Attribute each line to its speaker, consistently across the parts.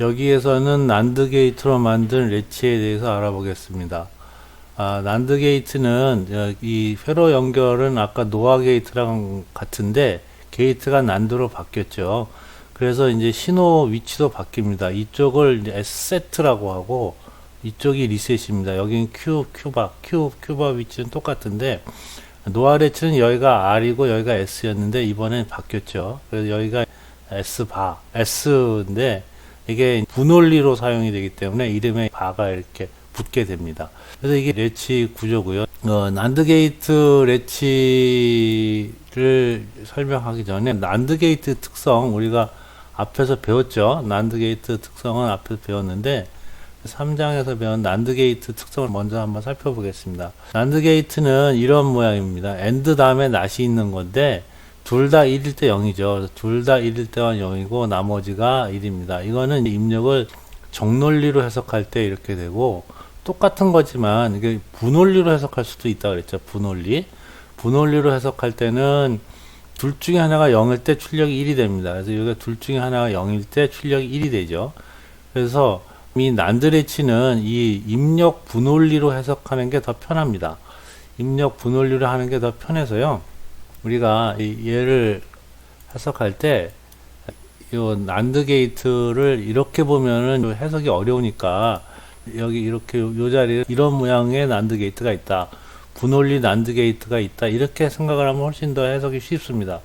Speaker 1: 여기에서는 난드 게이트로 만든 레치에 대해서 알아보겠습니다. 난드 게이트는 이 회로 연결은 아까 노아 게이트랑 같은데 게이트가 난드로 바뀌었죠. 그래서 이제 신호 위치도 바뀝니다. 이쪽을 이제 S세트라고 하고 이쪽이 리셋입니다. 여기는 Q바 위치는 똑같은데 노아 레치는 여기가 R이고 여기가 S였는데 이번엔 바뀌었죠. 그래서 여기가 S인데 이게 분원리로 사용이 되기 때문에 이름에 바가 이렇게 붙게 됩니다. 그래서 이게 레치 구조고요. 난드 게이트 레치를 설명하기 전에 난드 게이트 특성 우리가 앞에서 배웠죠. 난드 게이트 특성은 앞에서 배웠는데 3장에서 배운 난드 게이트 특성을 먼저 한번 살펴보겠습니다. 난드 게이트는 이런 모양입니다. AND 다음에 낫이 있는 건데 둘 다 1일 때 0이죠. 둘 다 1일 때가 0이고 나머지가 1입니다. 이거는 입력을 정논리로 해석할 때 이렇게 되고 똑같은 거지만 이게 분원리로 해석할 수도 있다 그랬죠. 분원리로 해석할 때는 둘 중에 하나가 0일 때 출력이 1이 됩니다. 그래서 여기가 둘 중에 하나가 0일 때 출력이 1이 되죠. 그래서 이 난드 레치는 이 입력 분원리로 해석하는 게 더 편합니다. 입력 분원리로 하는 게 더 편해서요. 우리가 얘를 해석할 때 이 난드 게이트를 이렇게 보면은 해석이 어려우니까 여기 이렇게 요 자리에 이런 모양의 난드 게이트가 있다. 분원리 난드 게이트가 있다. 이렇게 생각을 하면 훨씬 더 해석이 쉽습니다.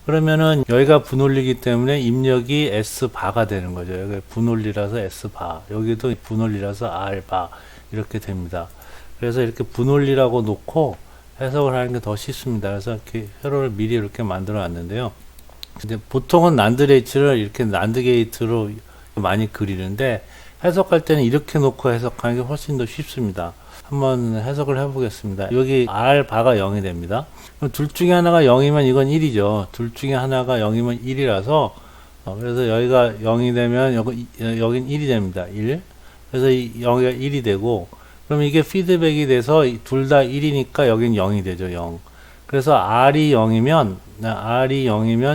Speaker 1: 그러면은 여기가 분원리이기 때문에 입력이 S바가 되는 거죠. 여기 분원리라서 S바, 여기도 분원리라서 R바 이렇게 됩니다. 그래서 이렇게 분원리라고 놓고 해석을 하는 게 더 쉽습니다. 그래서 이렇게 회로를 미리 이렇게 만들어 놨는데요. 근데 보통은 난드 레치를 이렇게 난드 게이트로 많이 그리는데 해석할 때는 이렇게 놓고 해석하는 게 훨씬 더 쉽습니다. 한번 해석을 해보겠습니다. 여기 R바가 0이 됩니다. 그럼 둘 중에 하나가 0이면 이건 1이죠. 둘 중에 하나가 0이면 1이라서 그래서 여기가 0이 되면 여긴 1이 됩니다. 1. 그래서 여기가 1이 되고 그럼 이게 피드백이 돼서 둘 다 1이니까 여긴 0이 되죠. 0. 그래서 R이 0이면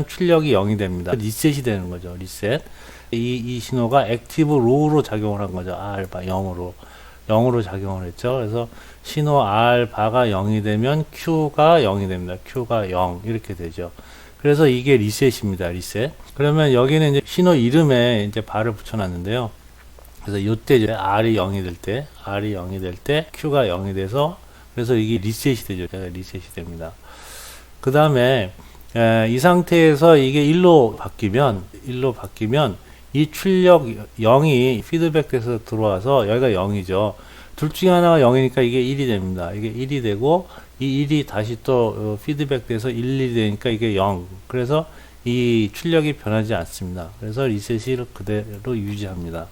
Speaker 1: 출력이 0이 됩니다. 리셋이 되는 거죠. 리셋. 이 신호가 액티브 로우로 작용을 한 거죠. R바 0으로 작용을 했죠. 그래서 신호 R바가 0이 되면 Q가 0이 됩니다. Q가 0 이렇게 되죠. 그래서 이게 리셋입니다. 리셋. 그러면 여기는 이제 신호 이름에 이제 바를 붙여놨는데요. 그래서 이때 이제 R이 0이 될 때 Q가 0이 돼서 그래서 이게 리셋이 되죠. 리셋이 됩니다. 그 다음에 이 상태에서 이게 1로 바뀌면 이 출력 0이 피드백 돼서 들어와서 여기가 0이죠. 둘 중에 하나가 0이니까 이게 1이 됩니다. 이게 1이 되고 이 1이 다시 또 피드백 돼서 1이 되니까 이게 0. 그래서 이 출력이 변하지 않습니다. 그래서 리셋이 그대로 유지합니다.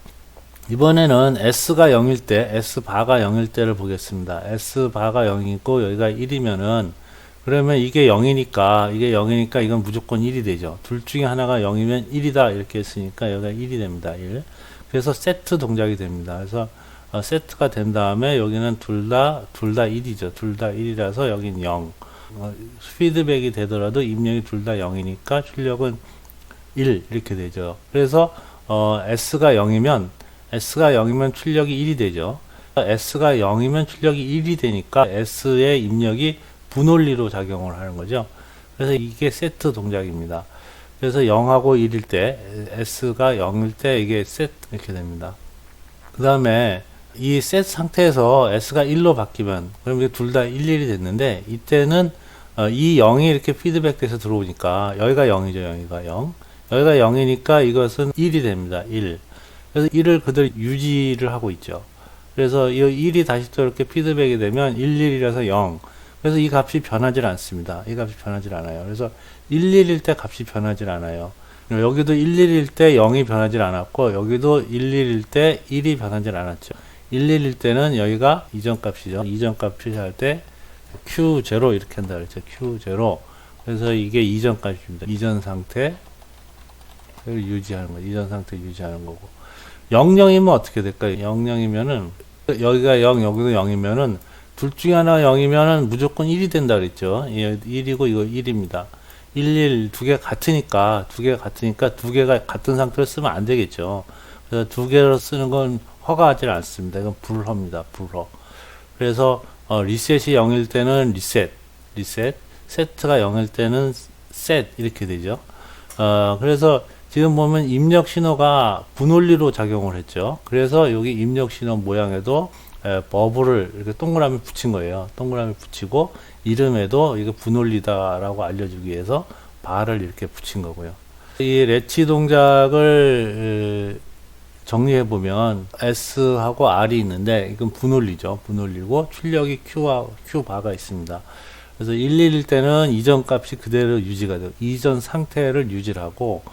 Speaker 1: 이번에는 S가 0일 때, S바가 0일 때를 보겠습니다. S바가 0이고 여기가 1이면은 그러면 이게 0이니까 이건 무조건 1이 되죠. 둘 중에 하나가 0이면 1이다 이렇게 했으니까 여기가 1이 됩니다. 1. 그래서 세트 동작이 됩니다. 그래서 세트가 된 다음에 여기는 둘 다 1이죠. 둘 다 1이라서 여긴 0. 피드백이 되더라도 입력이 둘 다 0이니까 출력은 1 이렇게 되죠. 그래서 S가 0이면 출력이 1이 되죠. S가 0이면 출력이 1이 되니까 S의 입력이 분원리로 작용을 하는 거죠. 그래서 이게 세트 동작입니다. 그래서 0하고 1일 때 S가 0일 때 이게 세트 이렇게 됩니다. 그 다음에 이 세트 상태에서 S가 1로 바뀌면 그럼 이게 둘 다 11이 됐는데 이때는 이 0이 이렇게 피드백 돼서 들어오니까 여기가 0이죠. 여기가 0. 여기가 0이니까 이것은 1이 됩니다. 1. 그래서 1을 그대로 유지를 하고 있죠. 그래서 이 1이 다시 또 이렇게 피드백이 되면 11이라서 0. 그래서 이 값이 변하지 않습니다. 이 값이 변하지 않아요. 그래서 11일 때 값이 변하지 않아요. 여기도 11일 때 0이 변하지 않았고 여기도 11일 때 1이 변하지 않았죠. 11일 때는 여기가 이전 값이죠. 이전 값 표시할 때 Q0 이렇게 한다 그랬죠. Q0. 그래서 이게 이전 값입니다. 이전 상태 유지하는 거. 이전 상태 유지하는 거고. 00이면 어떻게 될까요? 00이면은 여기가 0, 여기도 0이면은 둘 중에 하나 0이면은 무조건 1이 된다 그랬죠. 1이고 이거 1입니다. 1, 1 두 개 같으니까 두 개가 같은 상태로 쓰면 안 되겠죠. 그래서 두 개로 쓰는 건 허가하지 않습니다. 이건 불허입니다. 불허. 그래서 리셋이 0일 때는 리셋, 세트가 0일 때는 셋 이렇게 되죠. 그래서 지금 보면 입력 신호가 분원리로 작용을 했죠. 그래서 여기 입력 신호 모양에도 버블을 이렇게 동그라미 붙인 거예요. 동그라미 붙이고 이름에도 이게 분원리다라고 알려주기 위해서 발을 이렇게 붙인 거고요. 이 레치 동작을 정리해 보면 S하고 R이 있는데 이건 분원리죠. 분원리고 출력이 Q 바가 있습니다. 그래서 111 때는 이전 값이 그대로 유지가 돼요. 이전 상태를 유지를 하고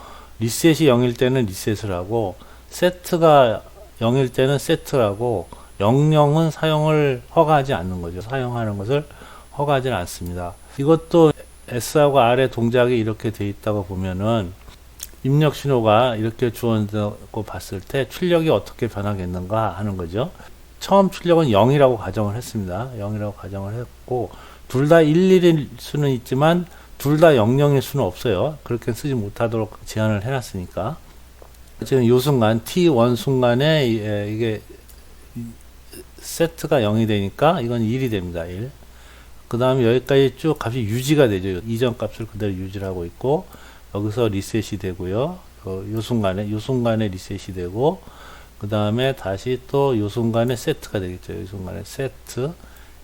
Speaker 1: 리셋이 0일 때는 리셋을 하고 세트가 0일 때는 세트를 하고 00은 사용을 허가하지 않는 거죠. 사용하는 것을 허가하지 않습니다. 이것도 S하고 R의 동작이 이렇게 돼 있다고 보면은 입력 신호가 이렇게 주어진다고 봤을 때 출력이 어떻게 변하겠는가 하는 거죠. 처음 출력은 0이라고 가정을 했습니다. 0이라고 가정을 했고 둘 다 11일 수는 있지만 둘 다 00일 수는 없어요. 그렇게 쓰지 못하도록 제한을 해놨으니까. 지금 이 순간 T1 순간에 이게 세트가 0이 되니까 이건 1이 됩니다. 1. 그 다음에 여기까지 쭉 값이 유지가 되죠. 이전 값을 그대로 유지를 하고 있고 여기서 리셋이 되고요. 요 순간에 리셋이 되고 그 다음에 다시 또 요 순간에 세트가 되겠죠. 요 순간에 세트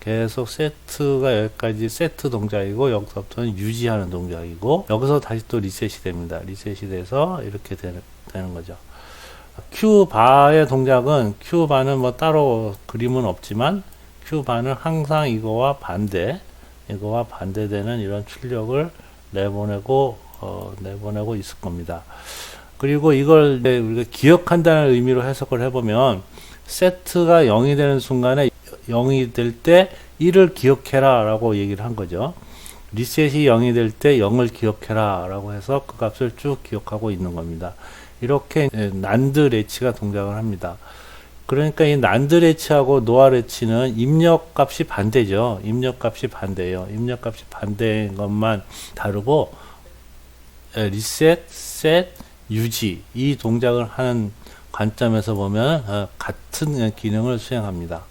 Speaker 1: 계속 세트가 여기까지 세트 동작이고 여기서부터는 유지하는 동작이고 여기서 다시 또 리셋이 됩니다. 리셋이 돼서 이렇게 되는 거죠. Q바의 동작은 Q바는 뭐 따로 그림은 없지만 Q바는 항상 이거와 반대되는 이런 출력을 내보내고 있을 겁니다. 그리고 이걸 우리가 기억한다는 의미로 해석을 해보면 세트가 0이 되는 순간에 0이 될 때 1을 기억해라 라고 얘기를 한 거죠. 리셋이 0이 될 때 0을 기억해라 라고 해서 그 값을 쭉 기억하고 있는 겁니다. 이렇게 난드 레치가 동작을 합니다. 그러니까 이 난드 레치하고 노아 레치는 입력 값이 반대죠. 입력 값이 반대예요. 입력 값이 반대인 것만 다르고 리셋, 셋, 유지 이 동작을 하는 관점에서 보면 같은 기능을 수행합니다.